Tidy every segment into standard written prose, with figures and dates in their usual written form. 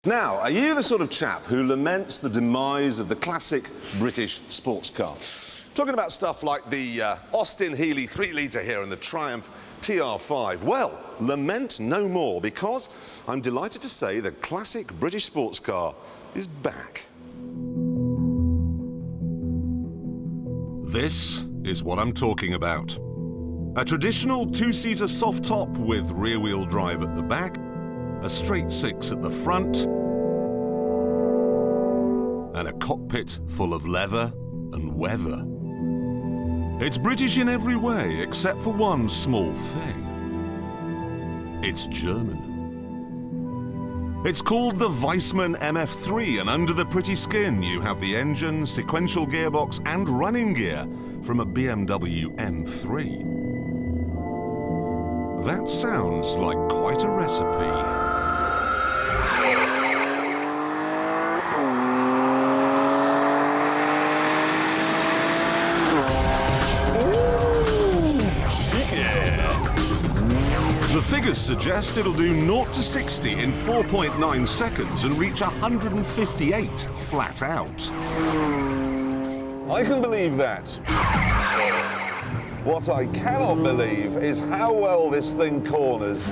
Now, are you the sort of chap who laments the demise of the classic British sports car? Talking about stuff like the Austin Healey 3-litre here and the Triumph TR5. Well, lament no more, because I'm delighted to say the classic British sports car is back. This is what I'm talking about. A traditional two-seater soft top with rear-wheel drive at the back, a straight six at the front, and a cockpit full of leather and weather. It's British in every way, except for one small thing. It's German. It's called the Weismann MF3, and under the pretty skin you have the engine, sequential gearbox and running gear from a BMW M3. That sounds like quite a recipe. The figures suggest it'll do 0 to 60 in 4.9 seconds and reach 158 flat out. I can believe that. What I cannot believe is how well this thing corners.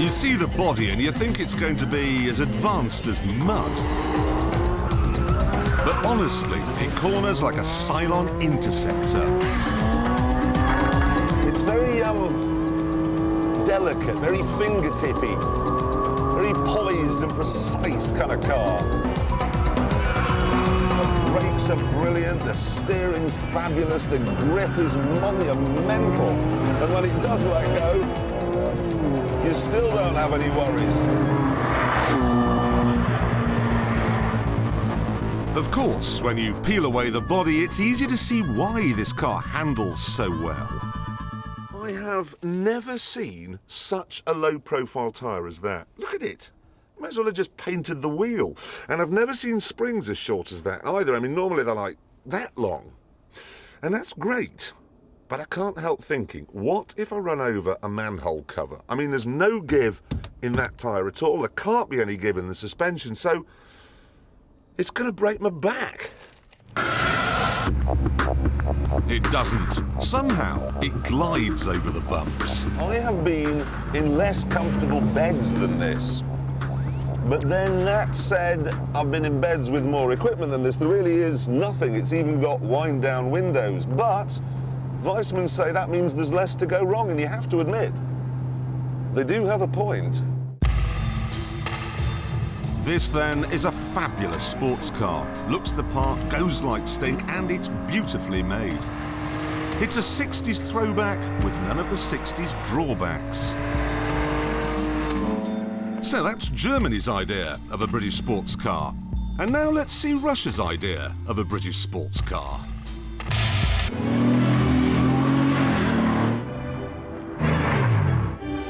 You see the body and you think it's going to be as advanced as mud. But honestly, it corners like a Cylon interceptor. It's very, delicate, very fingertippy, very poised and precise kind of car. The brakes are brilliant, the steering's fabulous, the grip is monumental. And when it does let go, you still don't have any worries. Of course, when you peel away the body, it's easy to see why this car handles so well. I have never seen such a low-profile tyre as that. Look at it. Might as well have just painted the wheel. And I've never seen springs as short as that either. I mean, normally they're like that long. And that's great. But I can't help thinking, what if I run over a manhole cover? I mean, there's no give in that tyre at all. There can't be any give in the suspension, so it's going to break my back. It doesn't. Somehow, it glides over the bumps. I have been in less comfortable beds than this. But then, that said, I've been in beds with more equipment than this. There really is nothing. It's even got wind-down windows. But Weismann say that means there's less to go wrong, and you have to admit, they do have a point. This, then, is a fabulous sports car. Looks the part, goes like stink, and it's beautifully made. It's a 60s throwback with none of the 60s drawbacks. So that's Germany's idea of a British sports car. And now let's see Russia's idea of a British sports car.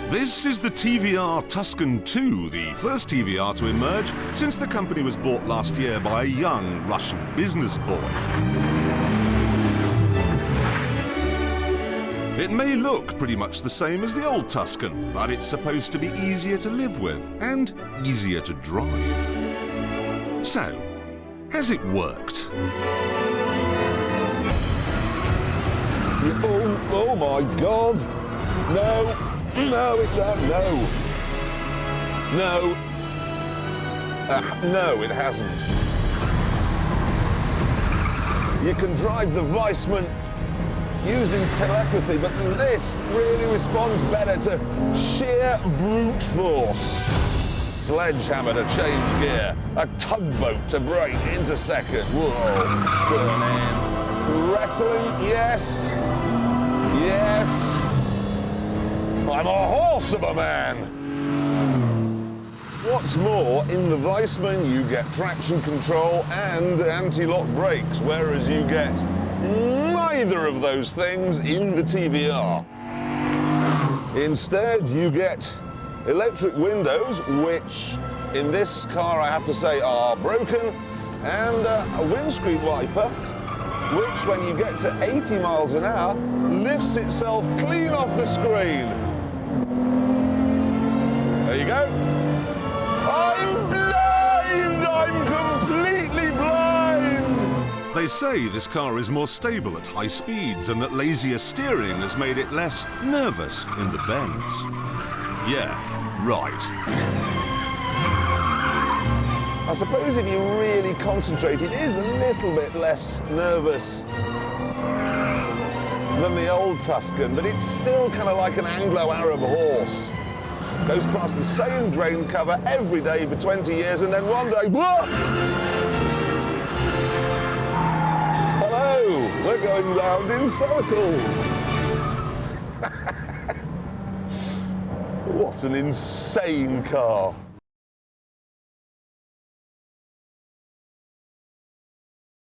This is the TVR Tuscan 2, the first TVR to emerge since the company was bought last year by a young Russian business boy. It may look pretty much the same as the old Tuscan, but it's supposed to be easier to live with and easier to drive. So, has it worked? Oh my God! No! No, it hasn't. You can drive the Weismann using telepathy, but this really responds better to sheer brute force. Sledgehammer to change gear, a tugboat to brake into second. Whoa, turn in. Wrestling, yes. Yes. I'm a horse of a man! What's more, in the Weismann you get traction control and anti-lock brakes, whereas you get neither of those things in the TVR. Instead, you get electric windows, which in this car I have to say are broken, and a windscreen wiper, which when you get to 80 miles an hour, lifts itself clean off the screen. They say this car is more stable at high speeds and that lazier steering has made it less nervous in the bends. Yeah, right. I suppose if you really concentrate, it is a little bit less nervous than the old Tuscan, but it's still kind of like an Anglo-Arab horse. Goes past the same drain cover every day for 20 years and then one day, whoa! Hello, we're going round in circles. What an insane car.